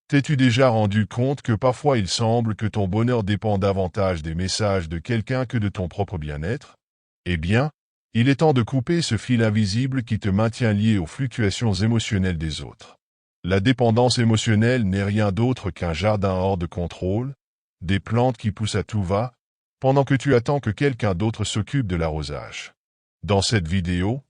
T'es-tu déjà rendu compte que parfois il semble que ton bonheur dépend davantage des messages de quelqu'un que de ton propre bien-être? Eh bien, il est temps de couper ce fil invisible qui te maintient lié aux fluctuations émotionnelles des autres. La dépendance émotionnelle n'est rien d'autre qu'un jardin hors de contrôle, des plantes qui poussent à tout va, pendant que tu attends que quelqu'un d'autre s'occupe de l'arrosage. Dans cette vidéo,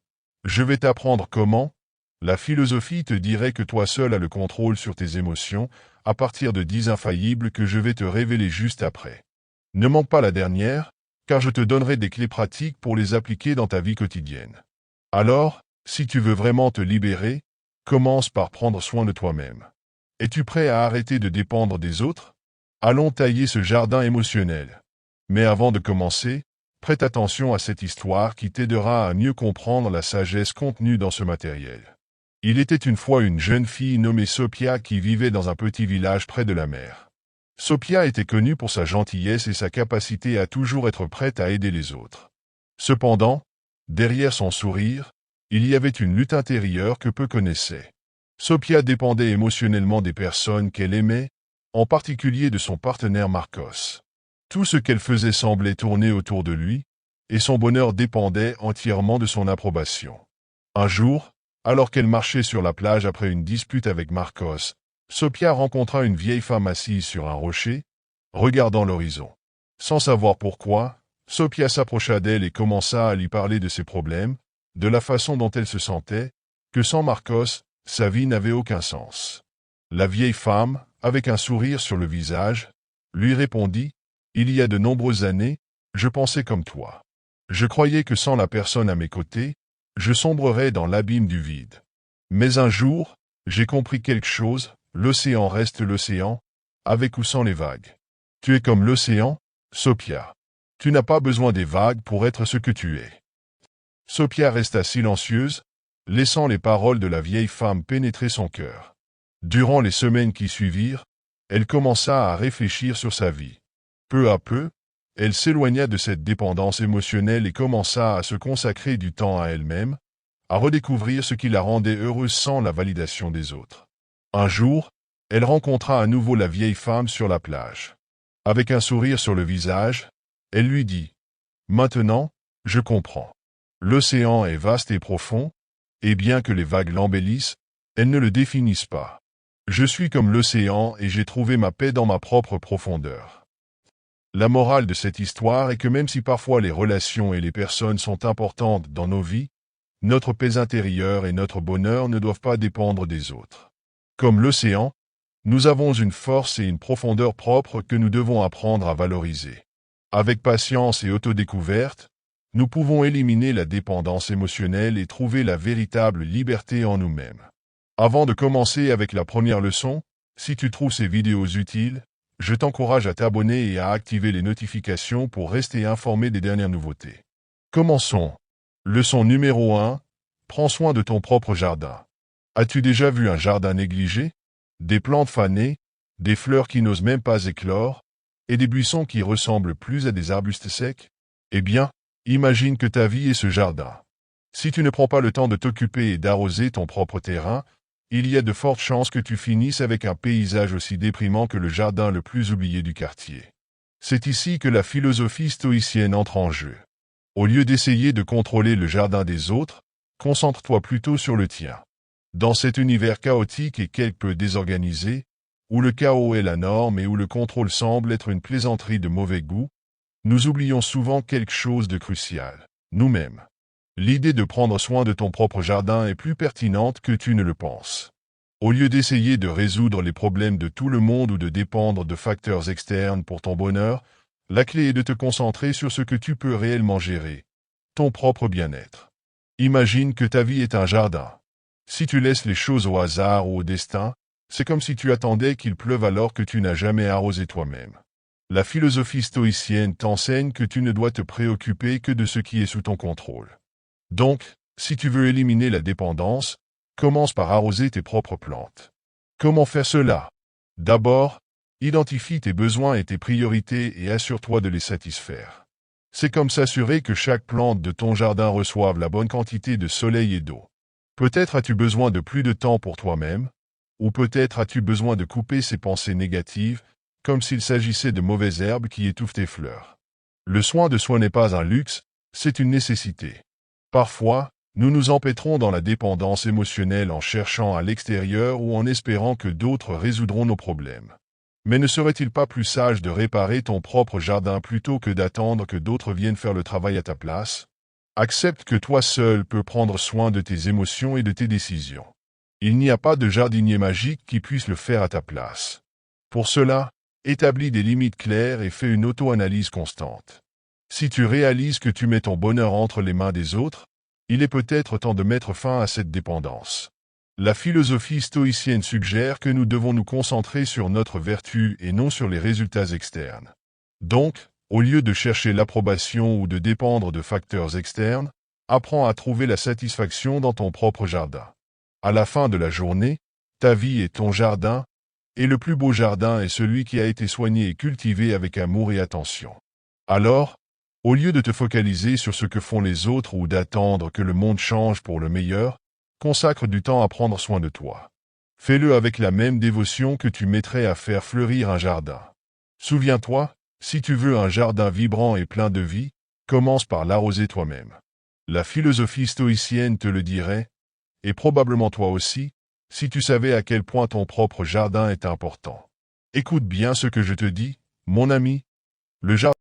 je vais t'apprendre comment. La philosophie te dirait que toi seul as le contrôle sur tes émotions, à partir de 10 infaillibles que je vais te révéler juste après. Ne manque pas la dernière, car je te donnerai des clés pratiques pour les appliquer dans ta vie quotidienne. Alors, si tu veux vraiment te libérer, commence par prendre soin de toi-même. Es-tu prêt à arrêter de dépendre des autres? Allons tailler ce jardin émotionnel. Mais avant de commencer, prête attention à cette histoire qui t'aidera à mieux comprendre la sagesse contenue dans ce matériel. Il était une fois une jeune fille nommée Sophia qui vivait dans un petit village près de la mer. Sophia était connue pour sa gentillesse et sa capacité à toujours être prête à aider les autres. Cependant, derrière son sourire, il y avait une lutte intérieure que peu connaissaient. Sophia dépendait émotionnellement des personnes qu'elle aimait, en particulier de son partenaire Marcos. Tout ce qu'elle faisait semblait tourner autour de lui, et son bonheur dépendait entièrement de son approbation. Un jour, alors qu'elle marchait sur la plage après une dispute avec Marcos, Sophia rencontra une vieille femme assise sur un rocher, regardant l'horizon. Sans savoir pourquoi, Sophia s'approcha d'elle et commença à lui parler de ses problèmes, de la façon dont elle se sentait, que sans Marcos, sa vie n'avait aucun sens. La vieille femme, avec un sourire sur le visage, lui répondit, « Il y a de nombreuses années, je pensais comme toi. Je croyais que sans la personne à mes côtés, je sombrerais dans l'abîme du vide. Mais un jour, j'ai compris quelque chose, l'océan reste l'océan, avec ou sans les vagues. Tu es comme l'océan, Sophia. Tu n'as pas besoin des vagues pour être ce que tu es. » Sophia resta silencieuse, laissant les paroles de la vieille femme pénétrer son cœur. Durant les semaines qui suivirent, elle commença à réfléchir sur sa vie. Peu à peu, elle s'éloigna de cette dépendance émotionnelle et commença à se consacrer du temps à elle-même, à redécouvrir ce qui la rendait heureuse sans la validation des autres. Un jour, elle rencontra à nouveau la vieille femme sur la plage. Avec un sourire sur le visage, elle lui dit, « Maintenant, je comprends. L'océan est vaste et profond, et bien que les vagues l'embellissent, elles ne le définissent pas. Je suis comme l'océan et j'ai trouvé ma paix dans ma propre profondeur. » La morale de cette histoire est que même si parfois les relations et les personnes sont importantes dans nos vies, notre paix intérieure et notre bonheur ne doivent pas dépendre des autres. Comme l'océan, nous avons une force et une profondeur propres que nous devons apprendre à valoriser. Avec patience et autodécouverte, nous pouvons éliminer la dépendance émotionnelle et trouver la véritable liberté en nous-mêmes. Avant de commencer avec la première leçon, si tu trouves ces vidéos utiles, je t'encourage à t'abonner et à activer les notifications pour rester informé des dernières nouveautés. Commençons. Leçon numéro 1. Prends soin de ton propre jardin. As-tu déjà vu un jardin négligé? Des plantes fanées, des fleurs qui n'osent même pas éclore, et des buissons qui ressemblent plus à des arbustes secs? Eh bien, imagine que ta vie est ce jardin. Si tu ne prends pas le temps de t'occuper et d'arroser ton propre terrain, il y a de fortes chances que tu finisses avec un paysage aussi déprimant que le jardin le plus oublié du quartier. C'est ici que la philosophie stoïcienne entre en jeu. Au lieu d'essayer de contrôler le jardin des autres, concentre-toi plutôt sur le tien. Dans cet univers chaotique et quelque peu désorganisé, où le chaos est la norme et où le contrôle semble être une plaisanterie de mauvais goût, nous oublions souvent quelque chose de crucial, nous-mêmes. L'idée de prendre soin de ton propre jardin est plus pertinente que tu ne le penses. Au lieu d'essayer de résoudre les problèmes de tout le monde ou de dépendre de facteurs externes pour ton bonheur, la clé est de te concentrer sur ce que tu peux réellement gérer, ton propre bien-être. Imagine que ta vie est un jardin. Si tu laisses les choses au hasard ou au destin, c'est comme si tu attendais qu'il pleuve alors que tu n'as jamais arrosé toi-même. La philosophie stoïcienne t'enseigne que tu ne dois te préoccuper que de ce qui est sous ton contrôle. Donc, si tu veux éliminer la dépendance, commence par arroser tes propres plantes. Comment faire cela? D'abord, identifie tes besoins et tes priorités et assure-toi de les satisfaire. C'est comme s'assurer que chaque plante de ton jardin reçoive la bonne quantité de soleil et d'eau. Peut-être as-tu besoin de plus de temps pour toi-même, Ou peut-être as-tu besoin de couper ces pensées négatives, comme s'il s'agissait de mauvaises herbes qui étouffent tes fleurs. Le soin de soi n'est pas un luxe, c'est une nécessité. Parfois, nous nous empêtrons dans la dépendance émotionnelle en cherchant à l'extérieur ou en espérant que d'autres résoudront nos problèmes. Mais ne serait-il pas plus sage de réparer ton propre jardin plutôt que d'attendre que d'autres viennent faire le travail à ta place? Accepte que toi seul peux prendre soin de tes émotions et de tes décisions. Il n'y a pas de jardinier magique qui puisse le faire à ta place. Pour cela, établis des limites claires et fais une auto-analyse constante. Si tu réalises que tu mets ton bonheur entre les mains des autres, il est peut-être temps de mettre fin à cette dépendance. La philosophie stoïcienne suggère que nous devons nous concentrer sur notre vertu et non sur les résultats externes. Donc, au lieu de chercher l'approbation ou de dépendre de facteurs externes, apprends à trouver la satisfaction dans ton propre jardin. À la fin de la journée, ta vie est ton jardin, et le plus beau jardin est celui qui a été soigné et cultivé avec amour et attention. Alors, au lieu de te focaliser sur ce que font les autres ou d'attendre que le monde change pour le meilleur, consacre du temps à prendre soin de toi. Fais-le avec la même dévotion que tu mettrais à faire fleurir un jardin. Souviens-toi, si tu veux un jardin vibrant et plein de vie, commence par l'arroser toi-même. La philosophie stoïcienne te le dirait, et probablement toi aussi, si tu savais à quel point ton propre jardin est important. Écoute bien ce que je te dis, mon ami, le jardin.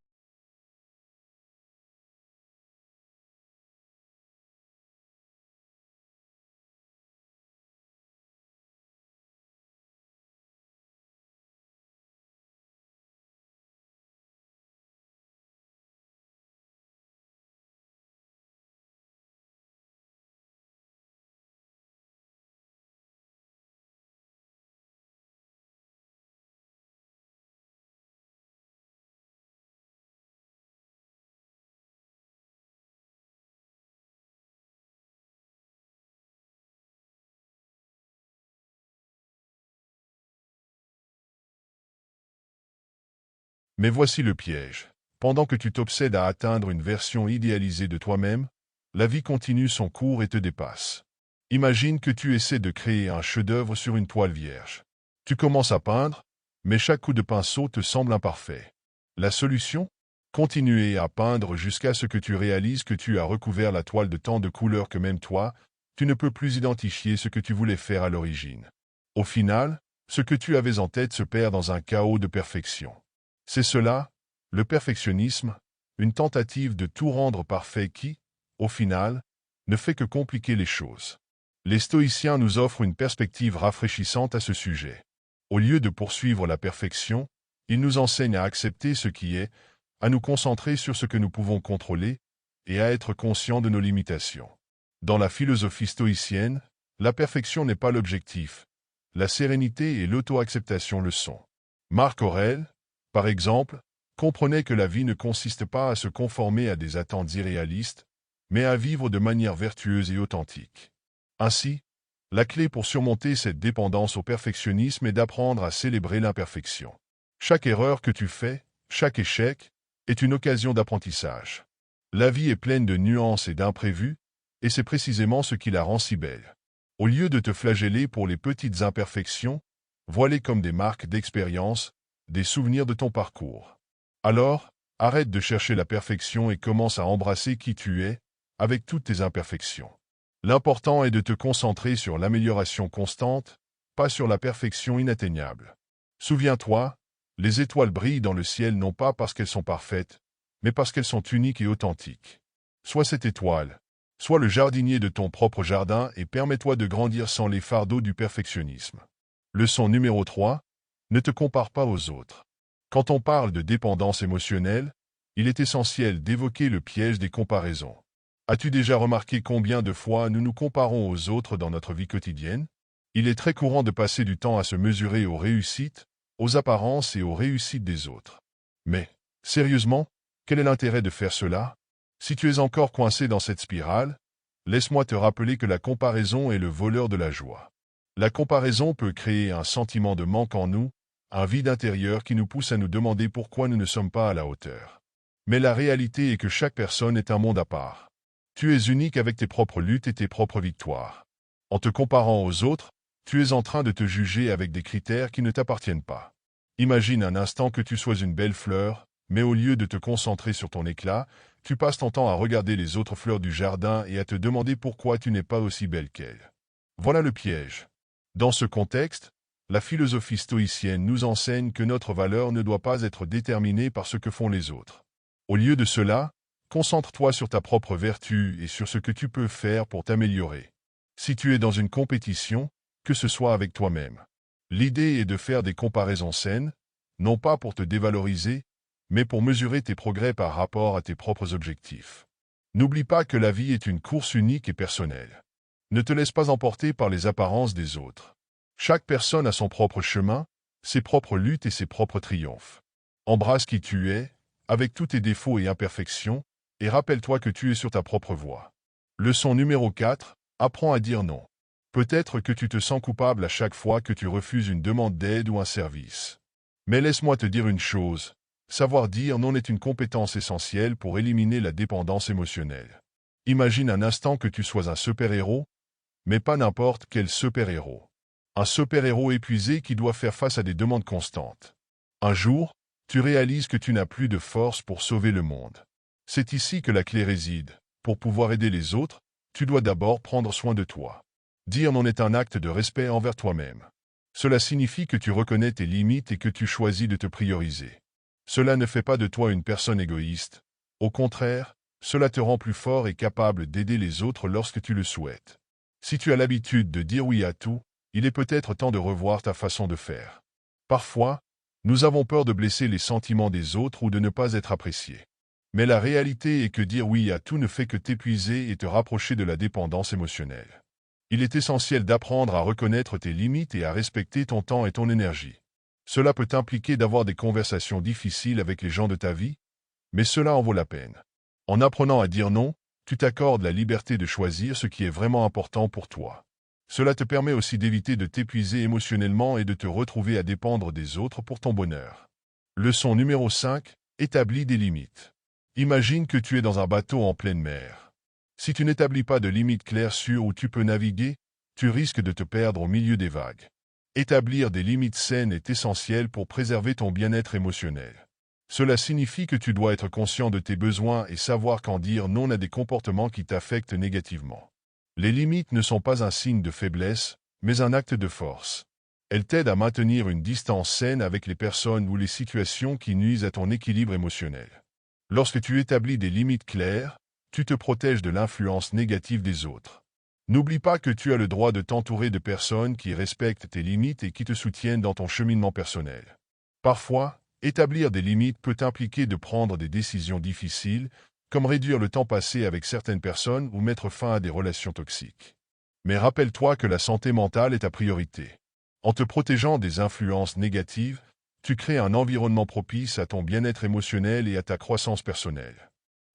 Mais voici le piège. Pendant que tu t'obsèdes à atteindre une version idéalisée de toi-même, la vie continue son cours et te dépasse. Imagine que tu essaies de créer un chef-d'œuvre sur une toile vierge. Tu commences à peindre, mais chaque coup de pinceau te semble imparfait. La solution? Continuer à peindre jusqu'à ce que tu réalises que tu as recouvert la toile de tant de couleurs que même toi, tu ne peux plus identifier ce que tu voulais faire à l'origine. Au final, ce que tu avais en tête se perd dans un chaos de perfection. C'est cela, le perfectionnisme, une tentative de tout rendre parfait qui, au final, ne fait que compliquer les choses. Les stoïciens nous offrent une perspective rafraîchissante à ce sujet. Au lieu de poursuivre la perfection, ils nous enseignent à accepter ce qui est, à nous concentrer sur ce que nous pouvons contrôler, et à être conscients de nos limitations. Dans la philosophie stoïcienne, la perfection n'est pas l'objectif, la sérénité et l'auto-acceptation le sont. Marc Aurèle, par exemple, comprenait que la vie ne consiste pas à se conformer à des attentes irréalistes, mais à vivre de manière vertueuse et authentique. Ainsi, la clé pour surmonter cette dépendance au perfectionnisme est d'apprendre à célébrer l'imperfection. Chaque erreur que tu fais, chaque échec, est une occasion d'apprentissage. La vie est pleine de nuances et d'imprévus, et c'est précisément ce qui la rend si belle. Au lieu de te flageller pour les petites imperfections, vois-les comme des marques d'expérience, des souvenirs de ton parcours. Alors, arrête de chercher la perfection et commence à embrasser qui tu es, avec toutes tes imperfections. L'important est de te concentrer sur l'amélioration constante, pas sur la perfection inatteignable. Souviens-toi, les étoiles brillent dans le ciel non pas parce qu'elles sont parfaites, mais parce qu'elles sont uniques et authentiques. Sois cette étoile, sois le jardinier de ton propre jardin et permets-toi de grandir sans les fardeaux du perfectionnisme. Leçon numéro 3. Ne te compare pas aux autres. Quand on parle de dépendance émotionnelle, il est essentiel d'évoquer le piège des comparaisons. As-tu déjà remarqué combien de fois nous nous comparons aux autres dans notre vie quotidienne? Il est très courant de passer du temps à se mesurer aux réussites, aux apparences et aux réussites des autres. Mais, sérieusement, quel est l'intérêt de faire cela? Si tu es encore coincé dans cette spirale, laisse-moi te rappeler que la comparaison est le voleur de la joie. La comparaison peut créer un sentiment de manque en nous, un vide intérieur qui nous pousse à nous demander pourquoi nous ne sommes pas à la hauteur. Mais la réalité est que chaque personne est un monde à part. Tu es unique avec tes propres luttes et tes propres victoires. En te comparant aux autres, tu es en train de te juger avec des critères qui ne t'appartiennent pas. Imagine un instant que tu sois une belle fleur, mais au lieu de te concentrer sur ton éclat, tu passes ton temps à regarder les autres fleurs du jardin et à te demander pourquoi tu n'es pas aussi belle qu'elles. Voilà le piège. Dans ce contexte, la philosophie stoïcienne nous enseigne que notre valeur ne doit pas être déterminée par ce que font les autres. Au lieu de cela, concentre-toi sur ta propre vertu et sur ce que tu peux faire pour t'améliorer. Si tu es dans une compétition, que ce soit avec toi-même. L'idée est de faire des comparaisons saines, non pas pour te dévaloriser, mais pour mesurer tes progrès par rapport à tes propres objectifs. N'oublie pas que la vie est une course unique et personnelle. Ne te laisse pas emporter par les apparences des autres. Chaque personne a son propre chemin, ses propres luttes et ses propres triomphes. Embrasse qui tu es, avec tous tes défauts et imperfections, et rappelle-toi que tu es sur ta propre voie. Leçon numéro 4, apprends à dire non. Peut-être que tu te sens coupable à chaque fois que tu refuses une demande d'aide ou un service. Mais laisse-moi te dire une chose, savoir dire non est une compétence essentielle pour éliminer la dépendance émotionnelle. Imagine un instant que tu sois un super-héros, mais pas n'importe quel super-héros. Un super-héros épuisé qui doit faire face à des demandes constantes. Un jour, tu réalises que tu n'as plus de force pour sauver le monde. C'est ici que la clé réside. Pour pouvoir aider les autres, tu dois d'abord prendre soin de toi. Dire non est un acte de respect envers toi-même. Cela signifie que tu reconnais tes limites et que tu choisis de te prioriser. Cela ne fait pas de toi une personne égoïste. Au contraire, cela te rend plus fort et capable d'aider les autres lorsque tu le souhaites. Si tu as l'habitude de dire oui à tout, il est peut-être temps de revoir ta façon de faire. Parfois, nous avons peur de blesser les sentiments des autres ou de ne pas être appréciés. Mais la réalité est que dire oui à tout ne fait que t'épuiser et te rapprocher de la dépendance émotionnelle. Il est essentiel d'apprendre à reconnaître tes limites et à respecter ton temps et ton énergie. Cela peut impliquer d'avoir des conversations difficiles avec les gens de ta vie, mais cela en vaut la peine. En apprenant à dire non, tu t'accordes la liberté de choisir ce qui est vraiment important pour toi. Cela te permet aussi d'éviter de t'épuiser émotionnellement et de te retrouver à dépendre des autres pour ton bonheur. Leçon numéro 5, établis des limites. Imagine que tu es dans un bateau en pleine mer. Si tu n'établis pas de limites claires sur où tu peux naviguer, tu risques de te perdre au milieu des vagues. Établir des limites saines est essentiel pour préserver ton bien-être émotionnel. Cela signifie que tu dois être conscient de tes besoins et savoir quand dire non à des comportements qui t'affectent négativement. Les limites ne sont pas un signe de faiblesse, mais un acte de force. Elles t'aident à maintenir une distance saine avec les personnes ou les situations qui nuisent à ton équilibre émotionnel. Lorsque tu établis des limites claires, tu te protèges de l'influence négative des autres. N'oublie pas que tu as le droit de t'entourer de personnes qui respectent tes limites et qui te soutiennent dans ton cheminement personnel. Parfois, établir des limites peut impliquer de prendre des décisions difficiles, comme réduire le temps passé avec certaines personnes ou mettre fin à des relations toxiques. Mais rappelle-toi que la santé mentale est ta priorité. En te protégeant des influences négatives, tu crées un environnement propice à ton bien-être émotionnel et à ta croissance personnelle.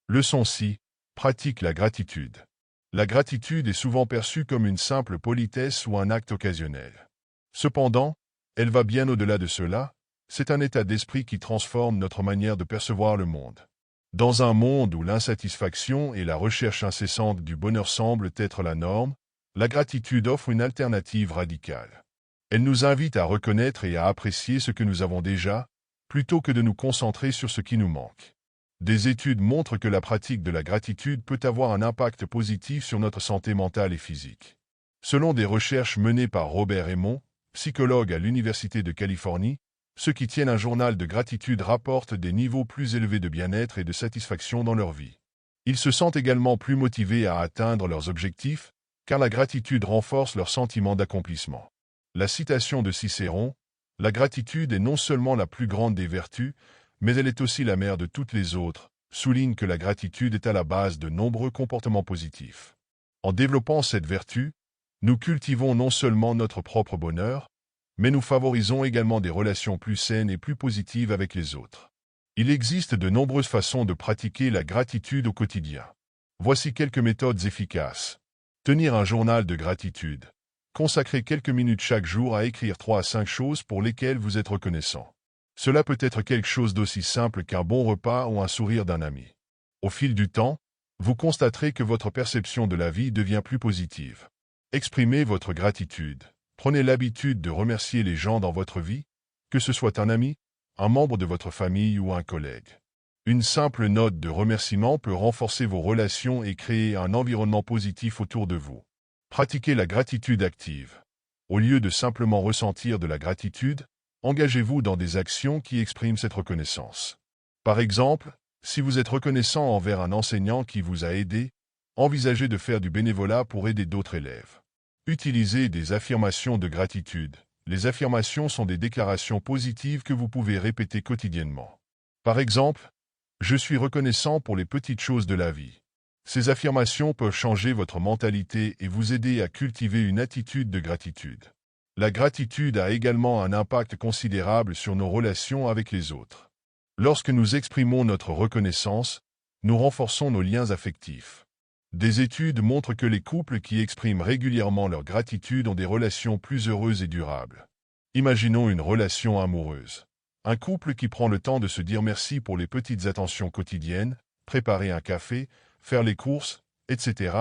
Leçon 6. Pratique la gratitude. La gratitude est souvent perçue comme une simple politesse ou un acte occasionnel. Cependant, elle va bien au-delà de cela, c'est un état d'esprit qui transforme notre manière de percevoir le monde. Dans un monde où l'insatisfaction et la recherche incessante du bonheur semblent être la norme, la gratitude offre une alternative radicale. Elle nous invite à reconnaître et à apprécier ce que nous avons déjà, plutôt que de nous concentrer sur ce qui nous manque. Des études montrent que la pratique de la gratitude peut avoir un impact positif sur notre santé mentale et physique. Selon des recherches menées par Robert Raymond, psychologue à l'Université de Californie, ceux qui tiennent un journal de gratitude rapportent des niveaux plus élevés de bien-être et de satisfaction dans leur vie. Ils se sentent également plus motivés à atteindre leurs objectifs, car la gratitude renforce leur sentiment d'accomplissement. La citation de Cicéron, « La gratitude est non seulement la plus grande des vertus, mais elle est aussi la mère de toutes les autres », souligne que la gratitude est à la base de nombreux comportements positifs. En développant cette vertu, nous cultivons non seulement notre propre bonheur, mais nous favorisons également des relations plus saines et plus positives avec les autres. Il existe de nombreuses façons de pratiquer la gratitude au quotidien. Voici quelques méthodes efficaces. Tenir un journal de gratitude. Consacrez quelques minutes chaque jour à écrire 3 à 5 choses pour lesquelles vous êtes reconnaissant. Cela peut être quelque chose d'aussi simple qu'un bon repas ou un sourire d'un ami. Au fil du temps, vous constaterez que votre perception de la vie devient plus positive. Exprimez votre gratitude. Prenez l'habitude de remercier les gens dans votre vie, que ce soit un ami, un membre de votre famille ou un collègue. Une simple note de remerciement peut renforcer vos relations et créer un environnement positif autour de vous. Pratiquez la gratitude active. Au lieu de simplement ressentir de la gratitude, engagez-vous dans des actions qui expriment cette reconnaissance. Par exemple, si vous êtes reconnaissant envers un enseignant qui vous a aidé, envisagez de faire du bénévolat pour aider d'autres élèves. Utilisez des affirmations de gratitude. Les affirmations sont des déclarations positives que vous pouvez répéter quotidiennement. Par exemple, je suis reconnaissant pour les petites choses de la vie. Ces affirmations peuvent changer votre mentalité et vous aider à cultiver une attitude de gratitude. La gratitude a également un impact considérable sur nos relations avec les autres. Lorsque nous exprimons notre reconnaissance, nous renforçons nos liens affectifs. Des études montrent que les couples qui expriment régulièrement leur gratitude ont des relations plus heureuses et durables. Imaginons une relation amoureuse. Un couple qui prend le temps de se dire merci pour les petites attentions quotidiennes, préparer un café, faire les courses, etc.,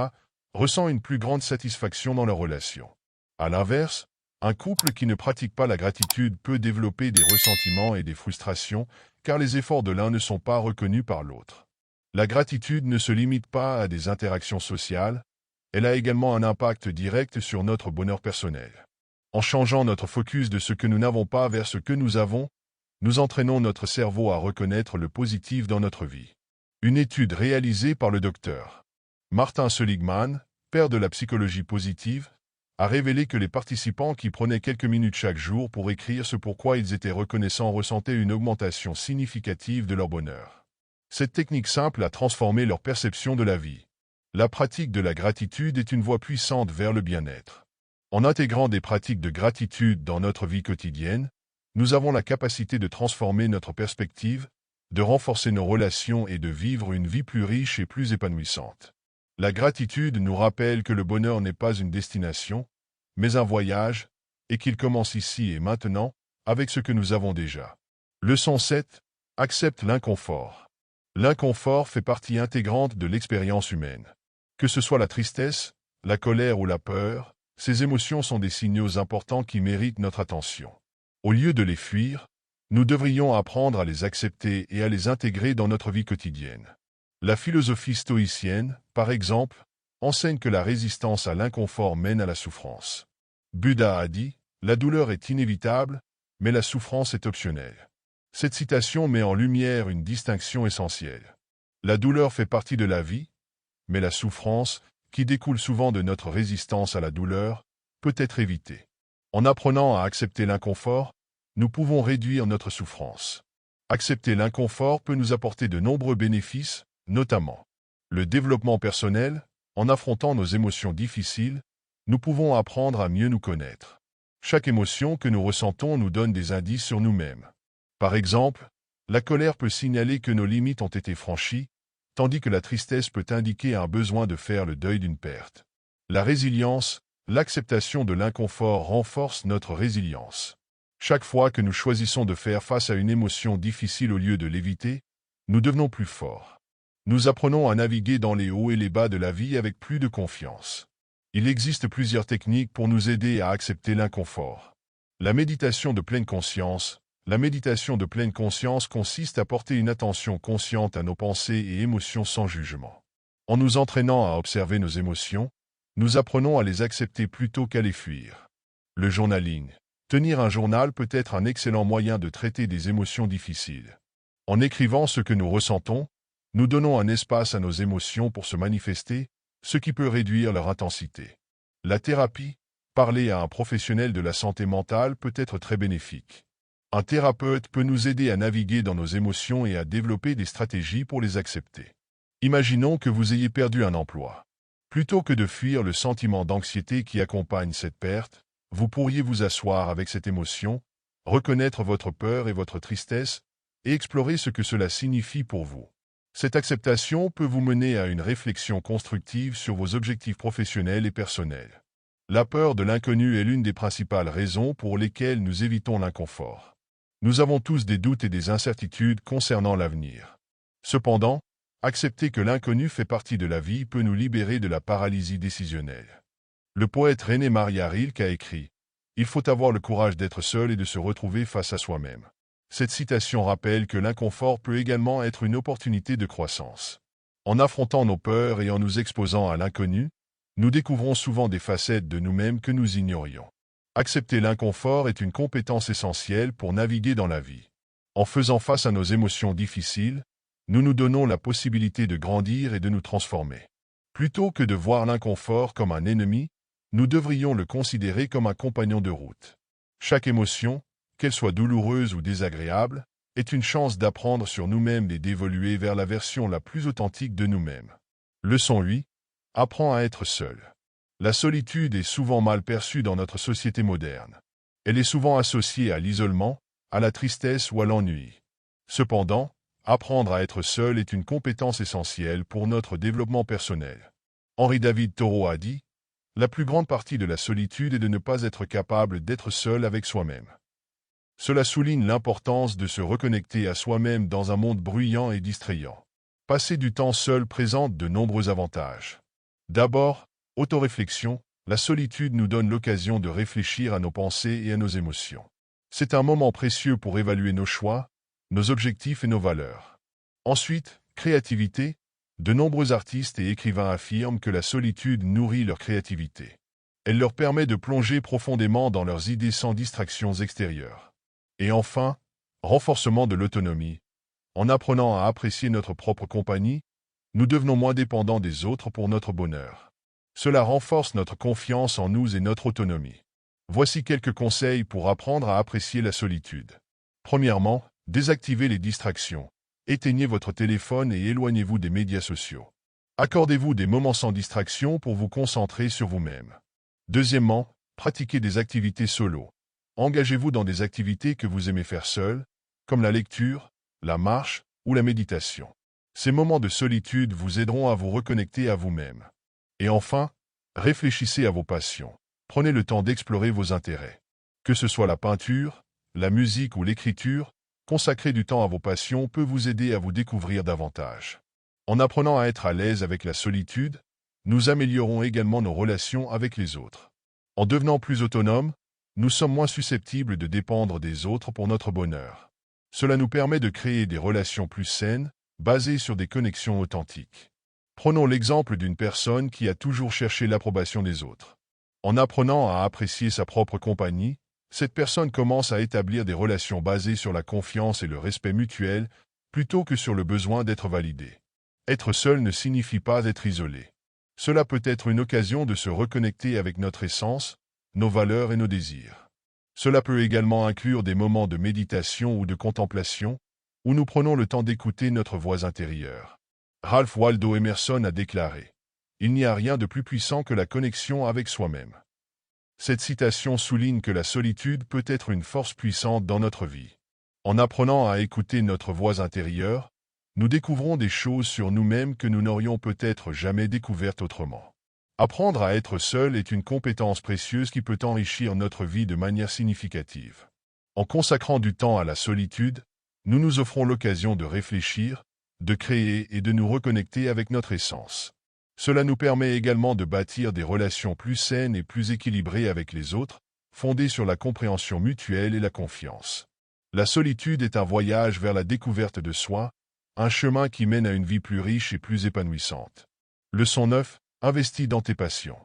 ressent une plus grande satisfaction dans leur relation. À l'inverse, un couple qui ne pratique pas la gratitude peut développer des ressentiments et des frustrations, car les efforts de l'un ne sont pas reconnus par l'autre. La gratitude ne se limite pas à des interactions sociales, elle a également un impact direct sur notre bonheur personnel. En changeant notre focus de ce que nous n'avons pas vers ce que nous avons, nous entraînons notre cerveau à reconnaître le positif dans notre vie. Une étude réalisée par le Dr. Martin Seligman, père de la psychologie positive, a révélé que les participants qui prenaient quelques minutes chaque jour pour écrire ce pourquoi ils étaient reconnaissants ressentaient une augmentation significative de leur bonheur. Cette technique simple a transformé leur perception de la vie. La pratique de la gratitude est une voie puissante vers le bien-être. En intégrant des pratiques de gratitude dans notre vie quotidienne, nous avons la capacité de transformer notre perspective, de renforcer nos relations et de vivre une vie plus riche et plus épanouissante. La gratitude nous rappelle que le bonheur n'est pas une destination, mais un voyage, et qu'il commence ici et maintenant, avec ce que nous avons déjà. Leçon 7. Accepte l'inconfort. L'inconfort fait partie intégrante de l'expérience humaine. Que ce soit la tristesse, la colère ou la peur, ces émotions sont des signaux importants qui méritent notre attention. Au lieu de les fuir, nous devrions apprendre à les accepter et à les intégrer dans notre vie quotidienne. La philosophie stoïcienne, par exemple, enseigne que la résistance à l'inconfort mène à la souffrance. Bouddha a dit « La douleur est inévitable, mais la souffrance est optionnelle ». Cette citation met en lumière une distinction essentielle. La douleur fait partie de la vie, mais la souffrance, qui découle souvent de notre résistance à la douleur, peut être évitée. En apprenant à accepter l'inconfort, nous pouvons réduire notre souffrance. Accepter l'inconfort peut nous apporter de nombreux bénéfices, notamment le développement personnel. En affrontant nos émotions difficiles, nous pouvons apprendre à mieux nous connaître. Chaque émotion que nous ressentons nous donne des indices sur nous-mêmes. Par exemple, la colère peut signaler que nos limites ont été franchies, tandis que la tristesse peut indiquer un besoin de faire le deuil d'une perte. La résilience, l'acceptation de l'inconfort renforce notre résilience. Chaque fois que nous choisissons de faire face à une émotion difficile au lieu de l'éviter, nous devenons plus forts. Nous apprenons à naviguer dans les hauts et les bas de la vie avec plus de confiance. Il existe plusieurs techniques pour nous aider à accepter l'inconfort. La méditation de pleine conscience. La méditation de pleine conscience consiste à porter une attention consciente à nos pensées et émotions sans jugement. En nous entraînant à observer nos émotions, nous apprenons à les accepter plutôt qu'à les fuir. Le journaling. Tenir un journal peut être un excellent moyen de traiter des émotions difficiles. En écrivant ce que nous ressentons, nous donnons un espace à nos émotions pour se manifester, ce qui peut réduire leur intensité. La thérapie, parler à un professionnel de la santé mentale peut être très bénéfique. Un thérapeute peut nous aider à naviguer dans nos émotions et à développer des stratégies pour les accepter. Imaginons que vous ayez perdu un emploi. Plutôt que de fuir le sentiment d'anxiété qui accompagne cette perte, vous pourriez vous asseoir avec cette émotion, reconnaître votre peur et votre tristesse, et explorer ce que cela signifie pour vous. Cette acceptation peut vous mener à une réflexion constructive sur vos objectifs professionnels et personnels. La peur de l'inconnu est l'une des principales raisons pour lesquelles nous évitons l'inconfort. Nous avons tous des doutes et des incertitudes concernant l'avenir. Cependant, accepter que l'inconnu fait partie de la vie peut nous libérer de la paralysie décisionnelle. Le poète René Maria Rilke a écrit Il faut avoir le courage d'être seul et de se retrouver face à soi-même. Cette citation rappelle que l'inconfort peut également être une opportunité de croissance. En affrontant nos peurs et en nous exposant à l'inconnu, nous découvrons souvent des facettes de nous-mêmes que nous ignorions. Accepter l'inconfort est une compétence essentielle pour naviguer dans la vie. En faisant face à nos émotions difficiles, nous nous donnons la possibilité de grandir et de nous transformer. Plutôt que de voir l'inconfort comme un ennemi, nous devrions le considérer comme un compagnon de route. Chaque émotion, qu'elle soit douloureuse ou désagréable, est une chance d'apprendre sur nous-mêmes et d'évoluer vers la version la plus authentique de nous-mêmes. Leçon 8. Apprends à être seul. La solitude est souvent mal perçue dans notre société moderne. Elle est souvent associée à l'isolement, à la tristesse ou à l'ennui. Cependant, apprendre à être seul est une compétence essentielle pour notre développement personnel. Henri David Thoreau a dit « La plus grande partie de la solitude est de ne pas être capable d'être seul avec soi-même. » Cela souligne l'importance de se reconnecter à soi-même dans un monde bruyant et distrayant. Passer du temps seul présente de nombreux avantages. D'abord, autoréflexion, la solitude nous donne l'occasion de réfléchir à nos pensées et à nos émotions. C'est un moment précieux pour évaluer nos choix, nos objectifs et nos valeurs. Ensuite, créativité, de nombreux artistes et écrivains affirment que la solitude nourrit leur créativité. Elle leur permet de plonger profondément dans leurs idées sans distractions extérieures. Et enfin, renforcement de l'autonomie. En apprenant à apprécier notre propre compagnie, nous devenons moins dépendants des autres pour notre bonheur. Cela renforce notre confiance en nous et notre autonomie. Voici quelques conseils pour apprendre à apprécier la solitude. Premièrement, désactivez les distractions. Éteignez votre téléphone et éloignez-vous des médias sociaux. Accordez-vous des moments sans distraction pour vous concentrer sur vous-même. Deuxièmement, pratiquez des activités solo. Engagez-vous dans des activités que vous aimez faire seul, comme la lecture, la marche ou la méditation. Ces moments de solitude vous aideront à vous reconnecter à vous-même. Et enfin, réfléchissez à vos passions. Prenez le temps d'explorer vos intérêts. Que ce soit la peinture, la musique ou l'écriture, consacrer du temps à vos passions peut vous aider à vous découvrir davantage. En apprenant à être à l'aise avec la solitude, nous améliorons également nos relations avec les autres. En devenant plus autonomes, nous sommes moins susceptibles de dépendre des autres pour notre bonheur. Cela nous permet de créer des relations plus saines, basées sur des connexions authentiques. Prenons l'exemple d'une personne qui a toujours cherché l'approbation des autres. En apprenant à apprécier sa propre compagnie, cette personne commence à établir des relations basées sur la confiance et le respect mutuel, plutôt que sur le besoin d'être validé. Être seul ne signifie pas être isolé. Cela peut être une occasion de se reconnecter avec notre essence, nos valeurs et nos désirs. Cela peut également inclure des moments de méditation ou de contemplation, où nous prenons le temps d'écouter notre voix intérieure. Ralph Waldo Emerson a déclaré « Il n'y a rien de plus puissant que la connexion avec soi-même ». Cette citation souligne que la solitude peut être une force puissante dans notre vie. En apprenant à écouter notre voix intérieure, nous découvrons des choses sur nous-mêmes que nous n'aurions peut-être jamais découvertes autrement. Apprendre à être seul est une compétence précieuse qui peut enrichir notre vie de manière significative. En consacrant du temps à la solitude, nous nous offrons l'occasion de réfléchir, de créer et de nous reconnecter avec notre essence. Cela nous permet également de bâtir des relations plus saines et plus équilibrées avec les autres, fondées sur la compréhension mutuelle et la confiance. La solitude est un voyage vers la découverte de soi, un chemin qui mène à une vie plus riche et plus épanouissante. Leçon 9. Investis dans tes passions.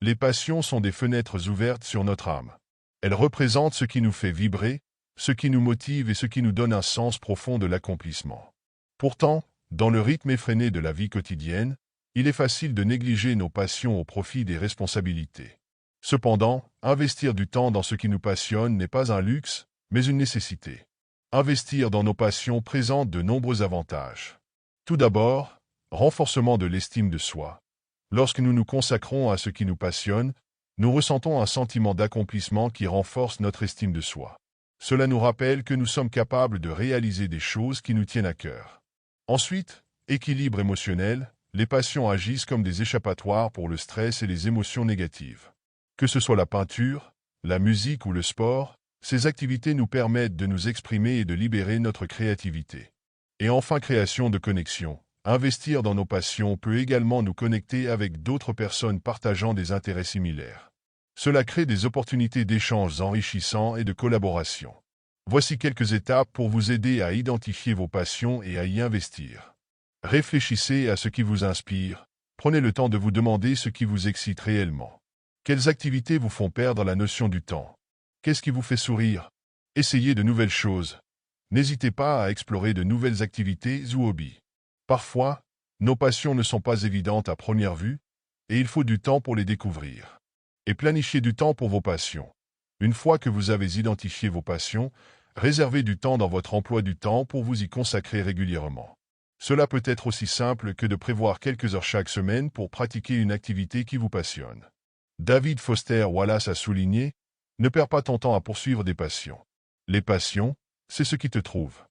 Les passions sont des fenêtres ouvertes sur notre âme. Elles représentent ce qui nous fait vibrer, ce qui nous motive et ce qui nous donne un sens profond de l'accomplissement. Pourtant, dans le rythme effréné de la vie quotidienne, il est facile de négliger nos passions au profit des responsabilités. Cependant, investir du temps dans ce qui nous passionne n'est pas un luxe, mais une nécessité. Investir dans nos passions présente de nombreux avantages. Tout d'abord, renforcement de l'estime de soi. Lorsque nous nous consacrons à ce qui nous passionne, nous ressentons un sentiment d'accomplissement qui renforce notre estime de soi. Cela nous rappelle que nous sommes capables de réaliser des choses qui nous tiennent à cœur. Ensuite, équilibre émotionnel, les passions agissent comme des échappatoires pour le stress et les émotions négatives. Que ce soit la peinture, la musique ou le sport, ces activités nous permettent de nous exprimer et de libérer notre créativité. Et enfin, création de connexions. Investir dans nos passions peut également nous connecter avec d'autres personnes partageant des intérêts similaires. Cela crée des opportunités d'échanges enrichissants et de collaboration. Voici quelques étapes pour vous aider à identifier vos passions et à y investir. Réfléchissez à ce qui vous inspire. Prenez le temps de vous demander ce qui vous excite réellement. Quelles activités vous font perdre la notion du temps? Qu'est-ce qui vous fait sourire? Essayez de nouvelles choses. N'hésitez pas à explorer de nouvelles activités ou hobbies. Parfois, nos passions ne sont pas évidentes à première vue, et il faut du temps pour les découvrir. Et planifiez du temps pour vos passions. Une fois que vous avez identifié vos passions, réservez du temps dans votre emploi du temps pour vous y consacrer régulièrement. Cela peut être aussi simple que de prévoir quelques heures chaque semaine pour pratiquer une activité qui vous passionne. David Foster Wallace a souligné « Ne perds pas ton temps à poursuivre des passions. Les passions, c'est ce qui te trouve. »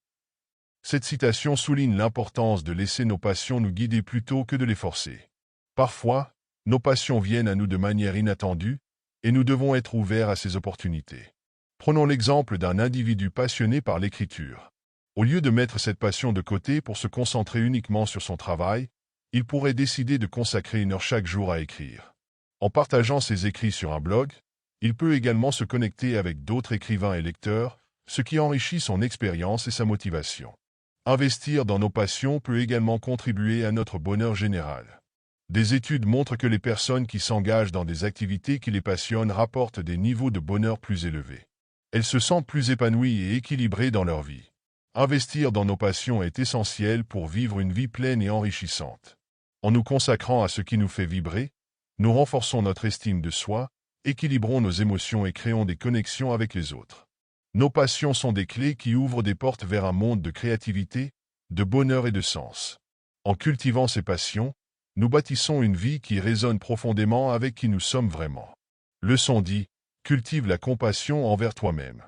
Cette citation souligne l'importance de laisser nos passions nous guider plutôt que de les forcer. Parfois, nos passions viennent à nous de manière inattendue, et nous devons être ouverts à ces opportunités. Prenons l'exemple d'un individu passionné par l'écriture. Au lieu de mettre cette passion de côté pour se concentrer uniquement sur son travail, il pourrait décider de consacrer une heure chaque jour à écrire. En partageant ses écrits sur un blog, il peut également se connecter avec d'autres écrivains et lecteurs, ce qui enrichit son expérience et sa motivation. Investir dans nos passions peut également contribuer à notre bonheur général. Des études montrent que les personnes qui s'engagent dans des activités qui les passionnent rapportent des niveaux de bonheur plus élevés. Elles se sentent plus épanouies et équilibrées dans leur vie. Investir dans nos passions est essentiel pour vivre une vie pleine et enrichissante. En nous consacrant à ce qui nous fait vibrer, nous renforçons notre estime de soi, équilibrons nos émotions et créons des connexions avec les autres. Nos passions sont des clés qui ouvrent des portes vers un monde de créativité, de bonheur et de sens. En cultivant ces passions, nous bâtissons une vie qui résonne profondément avec qui nous sommes vraiment. Leçon dit, cultive la compassion envers toi-même.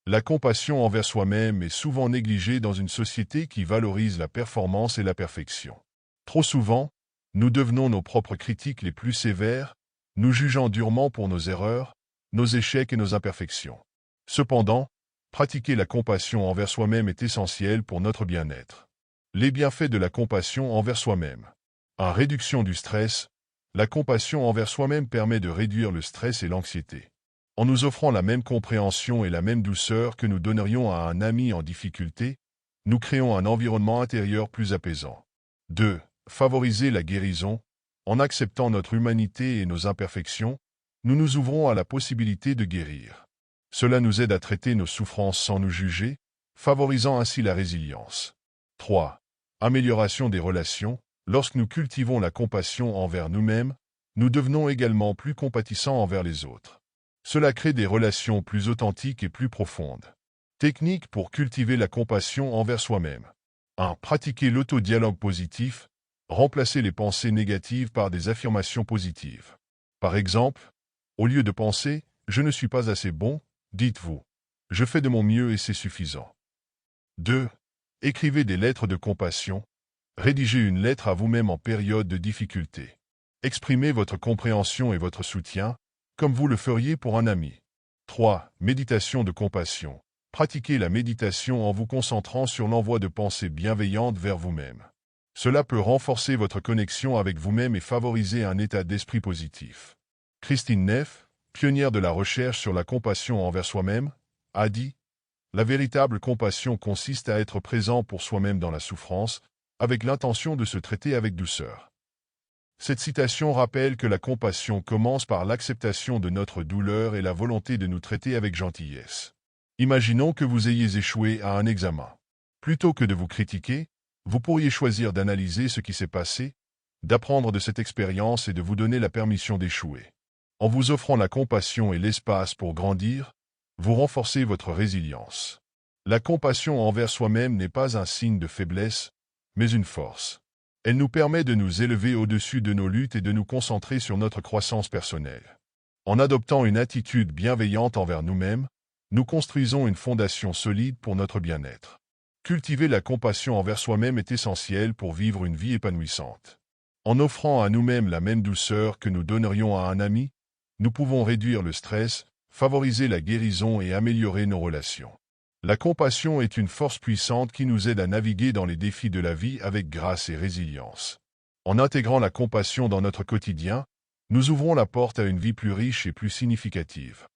La compassion envers soi-même est souvent négligée dans une société qui valorise la performance et la perfection. Trop souvent, nous devenons nos propres critiques les plus sévères, nous jugeant durement pour nos erreurs, nos échecs et nos imperfections. Cependant, pratiquer la compassion envers soi-même est essentiel pour notre bien-être. Les bienfaits de la compassion envers soi-même. En réduction du stress, la compassion envers soi-même permet de réduire le stress et l'anxiété. En nous offrant la même compréhension et la même douceur que nous donnerions à un ami en difficulté, nous créons un environnement intérieur plus apaisant. 2. Favoriser la guérison. En acceptant notre humanité et nos imperfections, nous nous ouvrons à la possibilité de guérir. Cela nous aide à traiter nos souffrances sans nous juger, favorisant ainsi la résilience. 3. Amélioration des relations. Lorsque nous cultivons la compassion envers nous-mêmes, nous devenons également plus compatissants envers les autres. Cela crée des relations plus authentiques et plus profondes. Technique pour cultiver la compassion envers soi-même. 1. Pratiquer l'autodialogue positif. Remplacer les pensées négatives par des affirmations positives. Par exemple, au lieu de penser « je ne suis pas assez bon », dites-vous « je fais de mon mieux et c'est suffisant ». 2. Écrivez des lettres de compassion. Rédigez une lettre à vous-même en période de difficulté. Exprimez votre compréhension et votre soutien, comme vous le feriez pour un ami. 3. Méditation de compassion. Pratiquez la méditation en vous concentrant sur l'envoi de pensées bienveillantes vers vous-même. Cela peut renforcer votre connexion avec vous-même et favoriser un état d'esprit positif. Christine Neff, pionnière de la recherche sur la compassion envers soi-même, a dit « La véritable compassion consiste à être présent pour soi-même dans la souffrance, avec l'intention de se traiter avec douceur. » Cette citation rappelle que la compassion commence par l'acceptation de notre douleur et la volonté de nous traiter avec gentillesse. Imaginons que vous ayez échoué à un examen. Plutôt que de vous critiquer, vous pourriez choisir d'analyser ce qui s'est passé, d'apprendre de cette expérience et de vous donner la permission d'échouer. En vous offrant la compassion et l'espace pour grandir, vous renforcez votre résilience. La compassion envers soi-même n'est pas un signe de faiblesse, mais une force. Elle nous permet de nous élever au-dessus de nos luttes et de nous concentrer sur notre croissance personnelle. En adoptant une attitude bienveillante envers nous-mêmes, nous construisons une fondation solide pour notre bien-être. Cultiver la compassion envers soi-même est essentiel pour vivre une vie épanouissante. En offrant à nous-mêmes la même douceur que nous donnerions à un ami, nous pouvons réduire le stress, favoriser la guérison et améliorer nos relations. La compassion est une force puissante qui nous aide à naviguer dans les défis de la vie avec grâce et résilience. En intégrant la compassion dans notre quotidien, Nous ouvrons la porte à une vie plus riche et plus significative.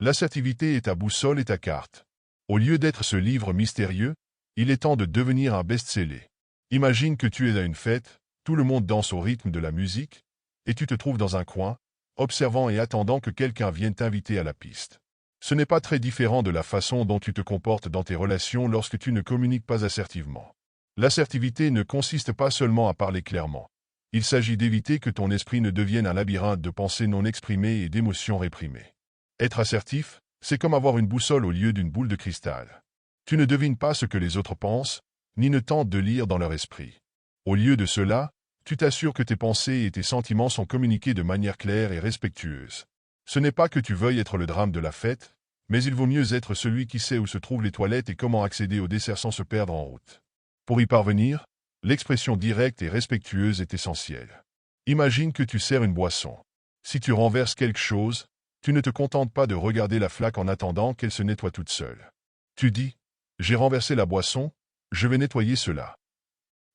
L'assertivité est ta boussole et ta carte. Au lieu d'être ce livre mystérieux, il est temps de devenir un best-seller. Imagine que tu es à une fête, tout le monde danse au rythme de la musique, et tu te trouves dans un coin, observant et attendant que quelqu'un vienne t'inviter à la piste. Ce n'est pas très différent de la façon dont tu te comportes dans tes relations lorsque tu ne communiques pas assertivement. L'assertivité ne consiste pas seulement à parler clairement. Il s'agit d'éviter que ton esprit ne devienne un labyrinthe de pensées non exprimées et d'émotions réprimées. Être assertif, c'est comme avoir une boussole au lieu d'une boule de cristal. Tu ne devines pas ce que les autres pensent, ni ne tentes de lire dans leur esprit. Au lieu de cela, tu t'assures que tes pensées et tes sentiments sont communiqués de manière claire et respectueuse. Ce n'est pas que tu veuilles être le drame de la fête, mais il vaut mieux être celui qui sait où se trouvent les toilettes et comment accéder au dessert sans se perdre en route. Pour y parvenir, l'expression directe et respectueuse est essentielle. Imagine que tu sers une boisson. Si tu renverses quelque chose, tu ne te contentes pas de regarder la flaque en attendant qu'elle se nettoie toute seule. Tu dis, « J'ai renversé la boisson, je vais nettoyer cela. »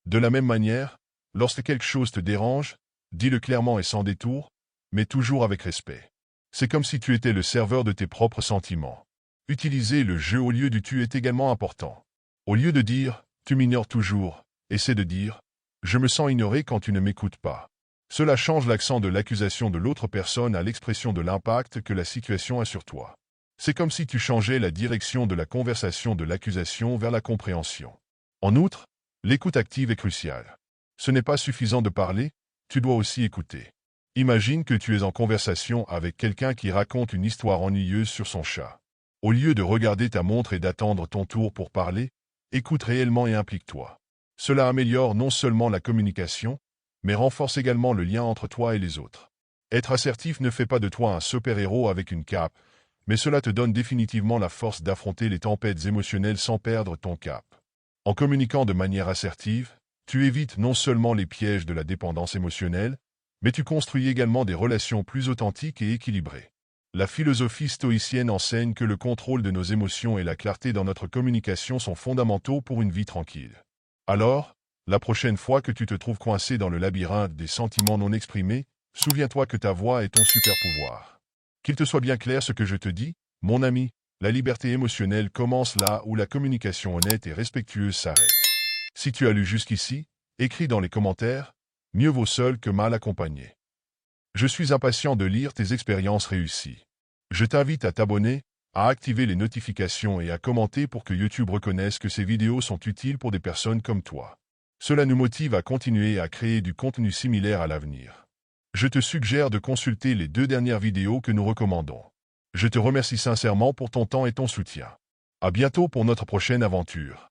De la même manière, lorsque quelque chose te dérange, dis-le clairement et sans détour, mais toujours avec respect. C'est comme si tu étais le serveur de tes propres sentiments. Utiliser le « je » au lieu du « tu » est également important. Au lieu de dire « tu m'ignores toujours », essaie de dire « je me sens ignoré quand tu ne m'écoutes pas ». Cela change l'accent de l'accusation de l'autre personne à l'expression de l'impact que la situation a sur toi. C'est comme si tu changeais la direction de la conversation de l'accusation vers la compréhension. En outre, l'écoute active est cruciale. Ce n'est pas suffisant de parler, tu dois aussi écouter. Imagine que tu es en conversation avec quelqu'un qui raconte une histoire ennuyeuse sur son chat. Au lieu de regarder ta montre et d'attendre ton tour pour parler, écoute réellement et implique-toi. Cela améliore non seulement la communication, mais renforce également le lien entre toi et les autres. Être assertif ne fait pas de toi un super-héros avec une cape, mais cela te donne définitivement la force d'affronter les tempêtes émotionnelles sans perdre ton cap. En communiquant de manière assertive, tu évites non seulement les pièges de la dépendance émotionnelle, mais tu construis également des relations plus authentiques et équilibrées. La philosophie stoïcienne enseigne que le contrôle de nos émotions et la clarté dans notre communication sont fondamentaux pour une vie tranquille. Alors, la prochaine fois que tu te trouves coincé dans le labyrinthe des sentiments non exprimés, souviens-toi que ta voix est ton super pouvoir. Qu'il te soit bien clair ce que je te dis, mon ami, la liberté émotionnelle commence là où la communication honnête et respectueuse s'arrête. Si tu as lu jusqu'ici, écris dans les commentaires, mieux vaut seul que mal accompagné. Je suis impatient de lire tes expériences réussies. Je t'invite à t'abonner, à activer les notifications et à commenter pour que YouTube reconnaisse que ces vidéos sont utiles pour des personnes comme toi. Cela nous motive à continuer à créer du contenu similaire à l'avenir. Je te suggère de consulter les 2 dernières vidéos que nous recommandons. Je te remercie sincèrement pour ton temps et ton soutien. À bientôt pour notre prochaine aventure.